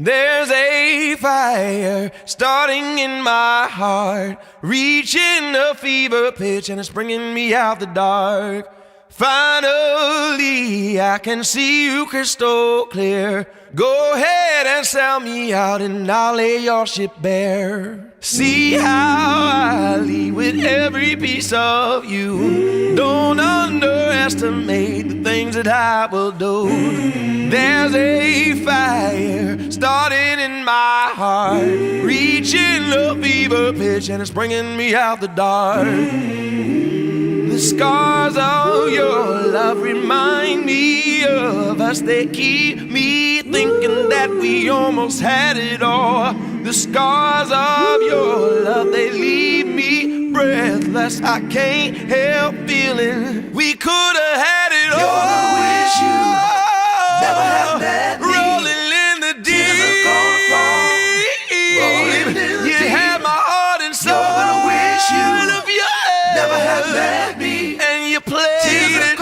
There's a fire starting in my heart, reaching a fever pitch, and it's bringing me out the dark. Finally, I can see you crystal clear. Go ahead and sell me out and I'll lay your ship bare. See how I leave with every piece of you. Don't underestimate the things that I will do. There's a fire starting in my heart, reaching a fever pitch, and it's bringing me out the dark. The scars of your love remind me of us. They keep me thinking that we almost had it all. The scars of your love, they leave me breathless. I can't help feeling we could have had it all. You're gonna wish you never had met me. Rolling in the deep. Tears are gonna fall. Rolling in the You deep. had my heart and soul. You're gonna wish you of your hand. never had met me. And you played Tears are it